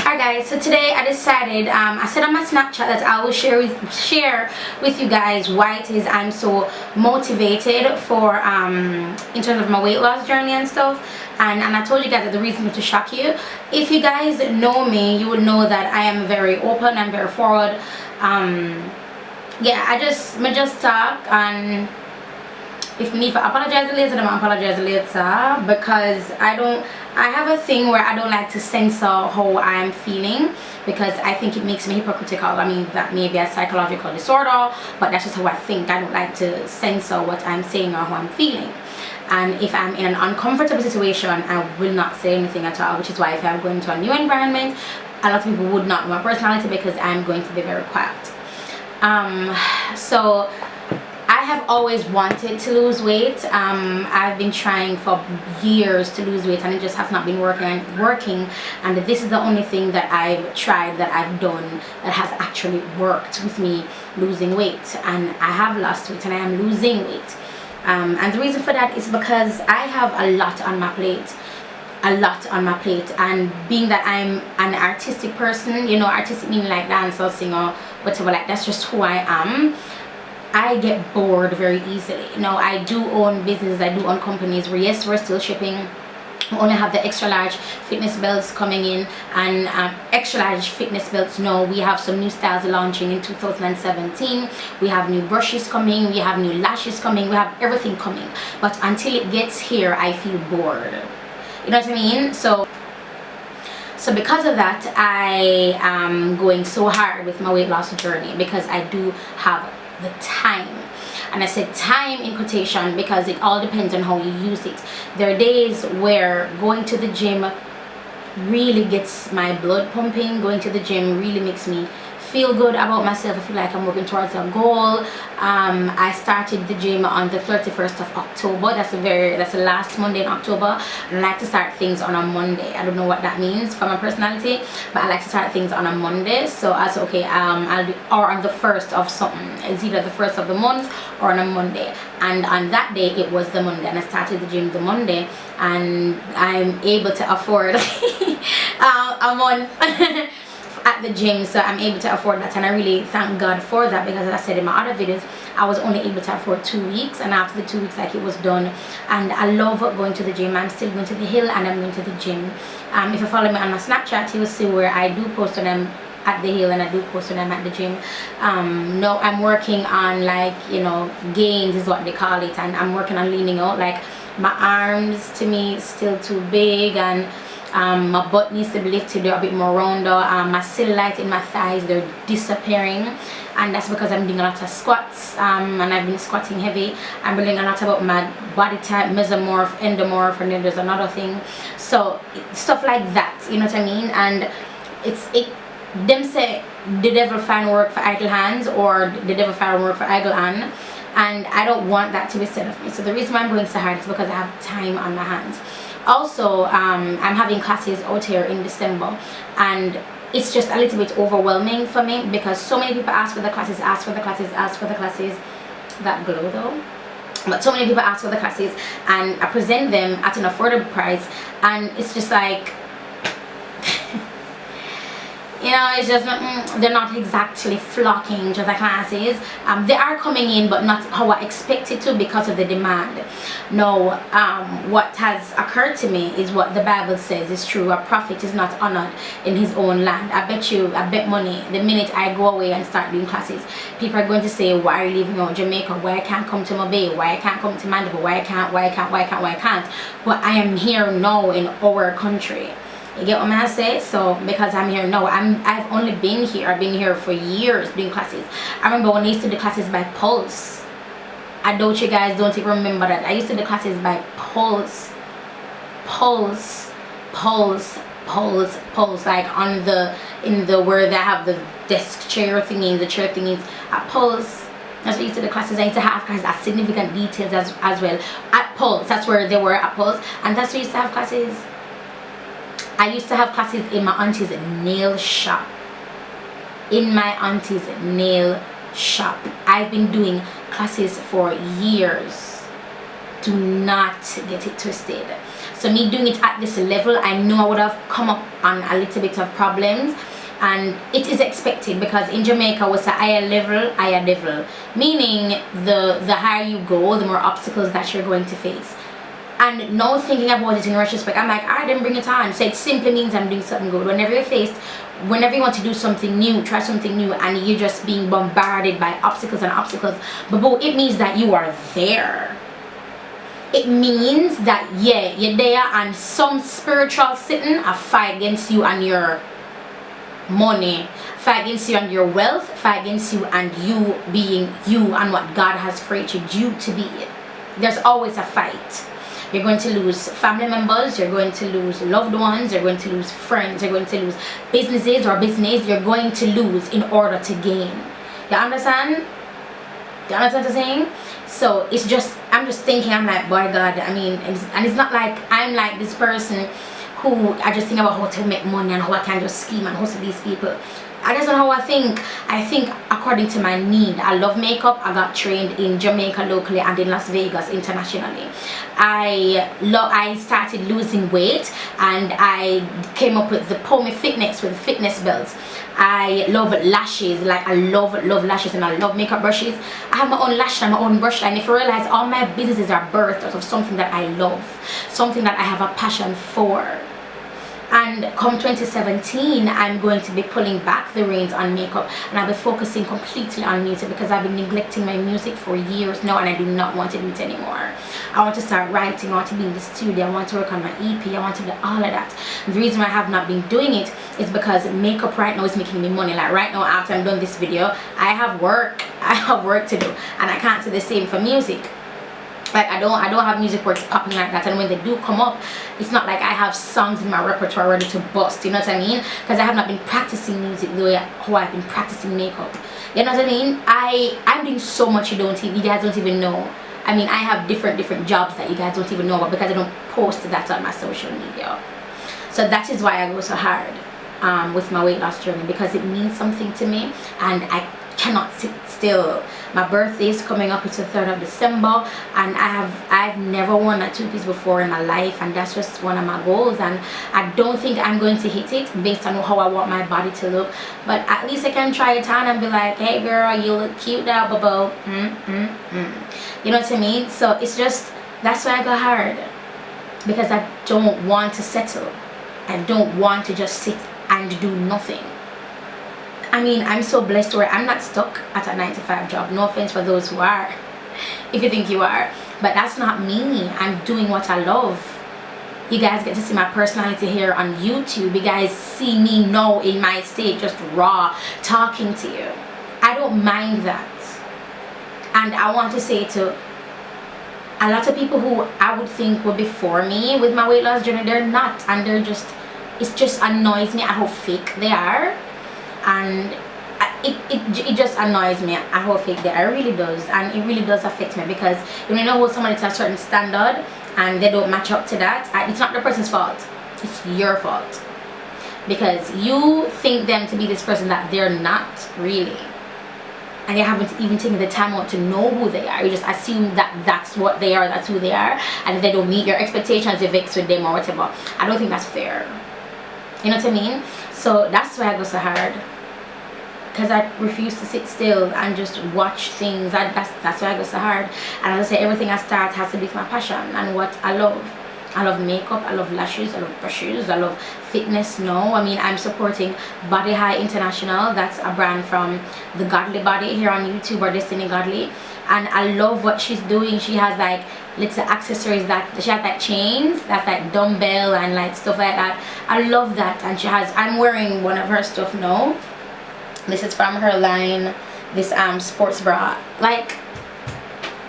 Hi guys, so today I decided, I said on my Snapchat that I will share with you guys why it is I'm so motivated for in terms of my weight loss journey and stuff, and I told you guys that the reason was to shock you. If you guys know me, you would know that I am very open and very forward. Yeah, I just talk, and if you need to apologize later, then I apologize later, because I have a thing where I don't like to censor how I'm feeling, because I think it makes me hypocritical. I mean, that may be a psychological disorder, but that's just how I think. I don't like to censor what I'm saying or how I'm feeling. And if I'm in an uncomfortable situation, I will not say anything at all, which is why if I'm going to a new environment, a lot of people would not know my personality, because I'm going to be very quiet. So I have always wanted to lose weight. I've been trying for years to lose weight, and it just has not been working. And this is the only thing that I've tried, that I've done, that has actually worked with me losing weight. And I have lost weight, and I am losing weight. And the reason for that is because I have a lot on my plate. And being that I'm an artistic person, you know, artistic meaning like dancer, singer, whatever, like that's just who I am. I get bored very easily. You know, I do own businesses, I do own companies where, yes, we're still shipping. We only have the extra large fitness belts coming in, and extra large fitness belts, no, we have some new styles launching in 2017. We have new brushes coming, we have new lashes coming, we have everything coming. But until it gets here, I feel bored. You know what I mean? So because of that, I am going so hard with my weight loss journey, because I do have the time. And I said time in quotation because it all depends on how you use it. There are days where going to the gym really gets my blood pumping. Going to the gym really makes me feel good about myself. I feel like I'm working towards a goal. I started the gym on the 31st of October. That's the last Monday in October. I like to start things on a Monday. I don't know what that means for my personality, but I like to start things on a Monday. So I said, okay, I'll do, or on the first of something. It's either the first of the month or on a Monday. And on that day, it was the Monday, and I started the gym the Monday, and I'm able to afford a month at the gym, so I'm able to afford that, and I really thank God for that, because as I said in my other videos, I was only able to afford 2 weeks, and after the 2 weeks, like, it was done. And I love going to the gym. I'm still going to the hill, and I'm going to the gym. If you follow me on my Snapchat, you will see where I do post on them at the hill, and I do post on them at the gym. No, I'm working on, like, you know, gains is what they call it, and I'm working on leaning out. Like, my arms to me is still too big, and my butt needs to be lifted. They're a bit more rounder. My cellulite in my thighs, they're disappearing, and that's because I'm doing a lot of squats, and I've been squatting heavy. I'm learning a lot about my body type, mesomorph, endomorph, and then there's another thing. So stuff like that, you know what I mean? And them say the devil find work for idle hands, or the devil find work for idle hand, and I don't want that to be said of me. So the reason why I'm going so hard is because I have time on my hands. Also, I'm having classes out here in December, and it's just a little bit overwhelming for me, because so many people ask for the classes, that glow though, but so many people ask for the classes, and I present them at an affordable price, and it's just like, you know, it's just not, they're not exactly flocking to the classes. They are coming in, but not how I expected to, because of the demand. No, what has occurred to me is what the Bible says is true. A prophet is not honored in his own land. I bet money, the minute I go away and start doing classes, people are going to say, why are you leaving out Jamaica? Why I can't come to Mobay? Why I can't come to Mandeville? Why I can't? But I am here now in our country. You get what I say? So because I'm here now, I've only been here. I've been here for years doing classes. I remember when I used to do classes by pulse. I doubt you guys don't even remember that. I used to do classes by pulse, like in the where they have the desk chair thingy, the chair thingies at pulse. That's what I used to do classes. I used to have classes at significant details as well at pulse. That's where they were at pulse, and that's where I used to have classes. I used to have classes in my auntie's nail shop. I've been doing classes for years. Do not get it twisted. So me doing it at this level, I know I would have come up on a little bit of problems, and it is expected because in Jamaica we say higher level, higher devil, meaning the higher you go, the more obstacles that you're going to face. And now thinking about it in retrospect, I'm like, I didn't bring it on. So it simply means I'm doing something good. Whenever you want to do something new, try something new, and you're just being bombarded by obstacles and obstacles, but it means that you are there. It means that, yeah, you're there, and some spiritual sitting a fight against you and your money, fight against you and your wealth, fight against you and you being you and what God has created you to be. There's always a fight. You're going to lose family members, you're going to lose loved ones, you're going to lose friends, you're going to lose businesses or business. You're going to lose in order to gain. You understand? You understand what I'm saying? So it's just, I'm just thinking, I'm like, boy God, I mean, and it's not like I'm like this person who I just think about how to make money and how I can just scheme and hustle these people. That's not how I think. I think according to my need. I love makeup. I got trained in Jamaica locally and in Las Vegas internationally. I started losing weight, and I came up with the Pomi Fitness with fitness belts. I love lashes, like I love lashes, and I love makeup brushes. I have my own lash and my own brush line. If you realize, all my businesses are birthed out of something that I love, something that I have a passion for. And come 2017, I'm going to be pulling back the reins on makeup, and I'll be focusing completely on music because I've been neglecting my music for years now, and I do not want to do it anymore. I want to start writing, I want to be in the studio, I want to work on my EP, I want to do all of that. And the reason why I have not been doing it is because makeup right now is making me money. Like right now, after I'm done this video, I have work to do, and I can't say the same for music. Like I don't have music works popping like that, and when they do come up, it's not like I have songs in my repertoire ready to bust, you know what I mean? Because I have not been practicing music the way how I've been practicing makeup, you know what I mean? I'm doing so much you guys don't even know. I mean, I have different jobs that you guys don't even know about because I don't post that on my social media. So that is why I go so hard with my weight loss journey, because it means something to me, and I cannot sit still. My birthday is coming up. It's the 3rd of December, and I've never worn a two-piece before in my life, and that's just one of my goals, and I don't think I'm going to hit it based on how I want my body to look, but at least I can try it on and be like, hey girl, you look cute now, bubble. You know what I mean? So it's just, that's why I go hard, because I don't want to settle. I don't want to just sit and do nothing. I mean, I'm so blessed where I'm not stuck at a 9-to-5 job. No offense for those who are, if you think you are, but that's not me. I'm doing what I love. You guys get to see my personality here on YouTube. You guys see me now in my state, just raw, talking to you. I don't mind that. And I want to say to a lot of people who I would think were before me with my weight loss journey, they're not, and they're just, it just annoys me at how fake they are. And it just annoys me at how fake they are. It really does, and it really does affect me, because when you know hold somebody to a certain standard and they don't match up to that, it's not the person's fault, it's your fault, because you think them to be this person that they're not really, and you haven't even taken the time out to know who they are. You just assume that that's what they are, that's who they are, and if they don't meet your expectations, you vex with them or whatever. I don't think that's fair, you know what I mean? So that's why I go so hard, because I refuse to sit still and just watch things. That's why I go so hard. And as I say, everything I start has to be my passion and what I love. I love makeup, I love lashes, I love brushes, I love fitness now. I mean, I'm supporting Body High International. That's a brand from the Godly Body here on YouTube, or Destiny Godly. And I love what she's doing. She has like little accessories that she has, like chains that's like dumbbell and like stuff like that. I love that. And she has, I'm wearing one of her stuff now. This is from her line, this sports bra. Like,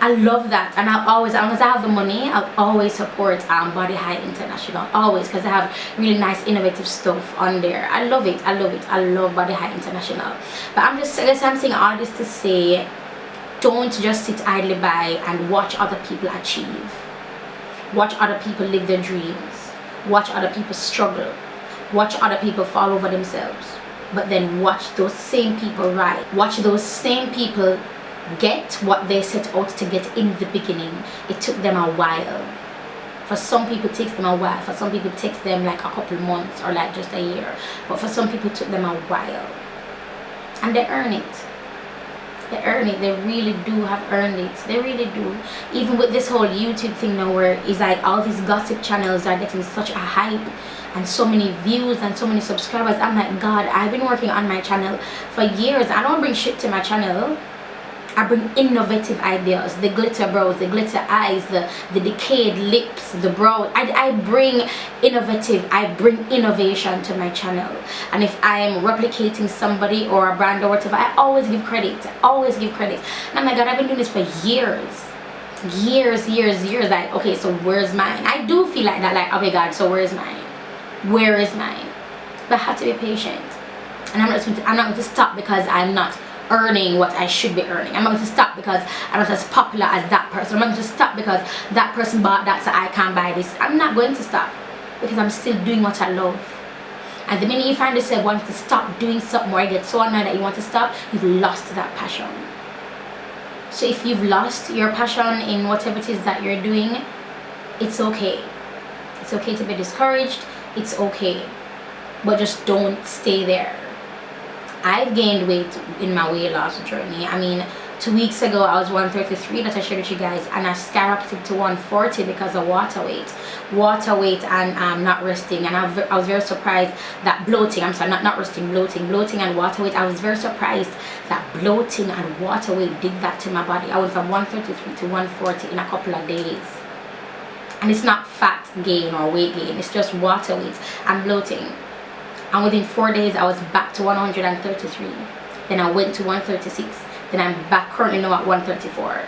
I love that, and I'll always, as long as I have the money, I'll always support Body High International, always, because they have really nice innovative stuff on there. I love it, I love it, I love Body High International. But I'm saying all this to say, don't just sit idly by and watch other people achieve. Watch other people live their dreams. Watch other people struggle. Watch other people fall over themselves. But then watch those same people rise. Watch those same people get what they set out to get in the beginning. It took them a while. For some people it takes them a while. For some people it takes them like a couple months or like just a year. But for some people it took them a while. And they earn it. They earn it. They really do have earned it. They really do. Even with this whole YouTube thing now, where it's like all these gossip channels are getting such a hype and so many views and so many subscribers. I'm like, God, I've been working on my channel for years. I don't bring shit to my channel. I bring innovative ideas, the glitter brows, the glitter eyes, the decayed lips, the brow. I bring innovation to my channel. And if I am replicating somebody or a brand or whatever, I always give credit. I always give credit. And I'm like, God, I've been doing this for years. Years. Like, okay, so where's mine? I do feel like that, like, okay, God, so where's mine? Where is mine? But I have to be patient. And I'm not going to stop because I'm not earning what I should be earning. I'm not going to stop because I'm not as popular as that person. I'm not going to stop because that person bought that so I can't buy this. I'm not going to stop because I'm still doing what I love. And the minute you find yourself wanting to stop doing something or you get so annoyed that you want to stop, you've lost that passion. So if you've lost your passion in whatever it is that you're doing, it's okay. It's okay to be discouraged. It's okay. But just don't stay there. I've gained weight in my weight loss journey. I mean, 2 weeks ago I was 133 that I shared with you guys, and I skyrocketed to 140 because of water weight and not resting. And I was very surprised that bloating, I'm sorry, not resting, bloating and water weight. I was very surprised that bloating and water weight did that to my body. I went from 133 to 140 in a couple of days. And it's not fat gain or weight gain, it's just water weight and bloating. And within 4 days I was back to 133. Then I went to 136. Then I'm back currently now at 134.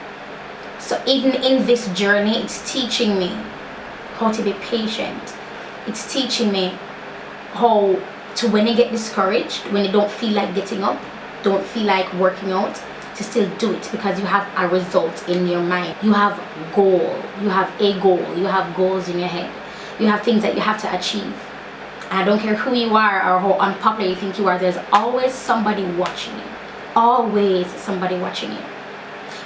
So even in this journey, it's teaching me how to be patient. It's teaching me how to, when you get discouraged, when you don't feel like getting up, don't feel like working out, to still do it because you have a result in your mind. You have a goal. You have goals in your head. You have things that you have to achieve. And I don't care who you are or how unpopular you think you are, there's always somebody watching you. Always somebody watching you.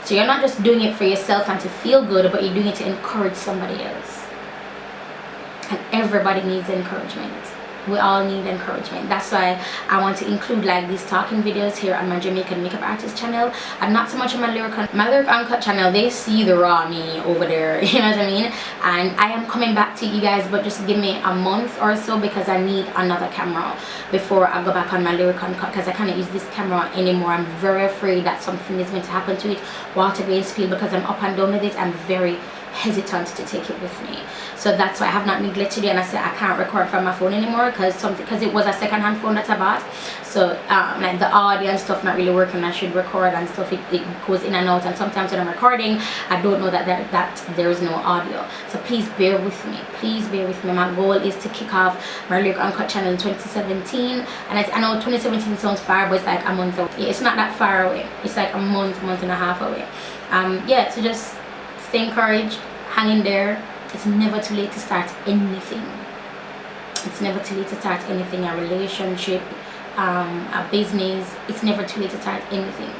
So you're not just doing it for yourself and to feel good, but you're doing it to encourage somebody else. And everybody needs encouragement. We all need encouragement. That's why I want to include like these talking videos here on my Jamaican makeup artist channel. I'm not so much on my lyric uncut channel. They see the raw me over there, you know what I mean? And I am coming back to you guys, but just give me a month or so because I need another camera before I go back on my lyric uncut, because I cannot use this camera anymore. I'm very afraid that something is going to happen to it, water going to spill, because I'm up and down with it. I'm very hesitant to take it with me. So that's why I have not neglected it, and I said I can't record from my phone anymore because it was a second-hand phone that I bought. So like the audio and stuff not really working. I should record and stuff, it goes in and out, and sometimes when I'm recording I don't know that there is no audio. So please bear with me, please bear with me. My goal is to kick off my lyric uncut channel in 2017, and I know 2017 sounds far, but it's like a month away. Yeah, it's not that far away. It's like a month and a half away. Yeah, so just stay encouraged, hang in there. It's never too late to start anything. It's never too late to start anything. A relationship, a business. It's never too late to start anything.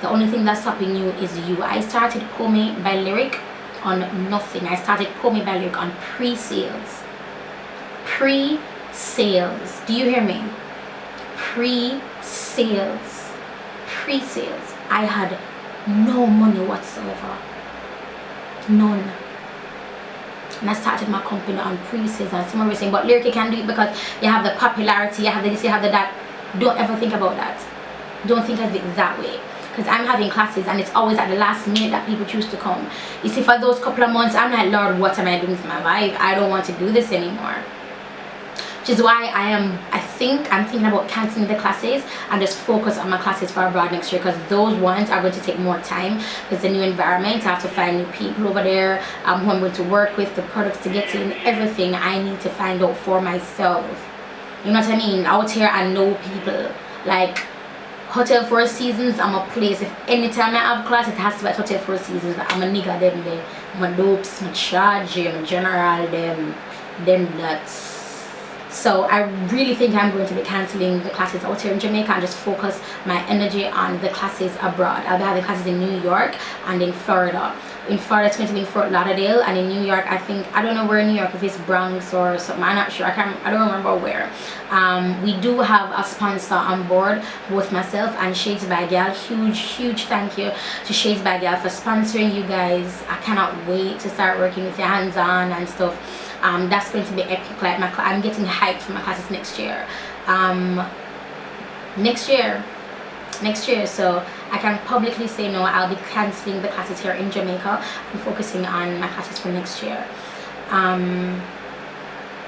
The only thing that's stopping you is you. I started Pour Me by Lyric on nothing. I started Pour Me by Lyric on pre-sales. Pre-sales. Do you hear me? Pre-sales. Pre-sales. I had no money whatsoever. None. And I started my company on pre-sales, and someone was saying, but Lyric, you can do it because you have the popularity, you have the this, you have the that. Don't ever think about that. Don't think of it that way. Because I'm having classes and it's always at the last minute that people choose to come. You see, for those couple of months, I'm like, Lord, what am I doing for my life? I don't want to do this anymore. Which is why I'm thinking about cancelling the classes and just focus on my classes for abroad next year, because those ones are going to take more time. It's a new environment. I have to find new people over there who I'm going to work with, the products to get in, everything I need to find out for myself. You know what I mean? Out here I know people. Like Hotel Four Seasons, I'm a place. If anytime I have class, it has to be at Hotel Four Seasons. I'm a nigga them there. I'm a dopes, my charge, my general them that's So I really think I'm going to be cancelling the classes out here in Jamaica and just focus my energy on the classes abroad. I'll be having classes in New York and in Florida. In Florida it's going to be in Fort Lauderdale, and in New York I think, I don't know where in New York, if it's Bronx or something, I'm not sure, I don't remember where. We do have a sponsor on board, both myself and Shades by Gal. Huge thank you to Shades by Gal for sponsoring you guys. I cannot wait to start working with your hands on and stuff. That's going to be epic. Like I'm getting hyped for my classes next year. Next year, so I can publicly say no, I'll be cancelling the classes here in Jamaica and focusing on my classes for next year. And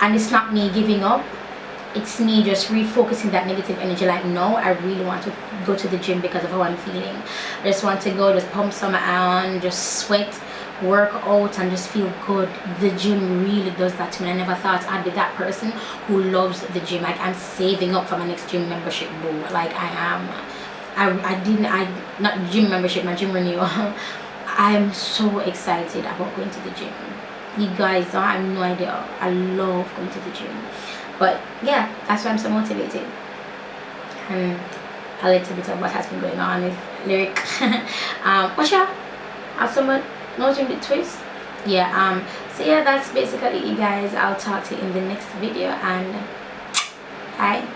it's not me giving up, it's me just refocusing that negative energy. Like, no, I really want to go to the gym because of how I'm feeling. I just want to go, just pump some iron, just sweat, work out, and just feel good. The gym really does that to me. I never thought I'd be that person who loves the gym. Like, I'm saving up for my next gym membership, boo. Like, I am. Not gym membership, my gym renewal. I am so excited about going to the gym. You guys don't have no idea. I love going to the gym. But yeah, that's why I'm so motivated. And a little bit of what has been going on with lyric. What's your have someone noting the twist? Yeah, so yeah, that's basically it, you guys. I'll talk to you in the next video, and bye.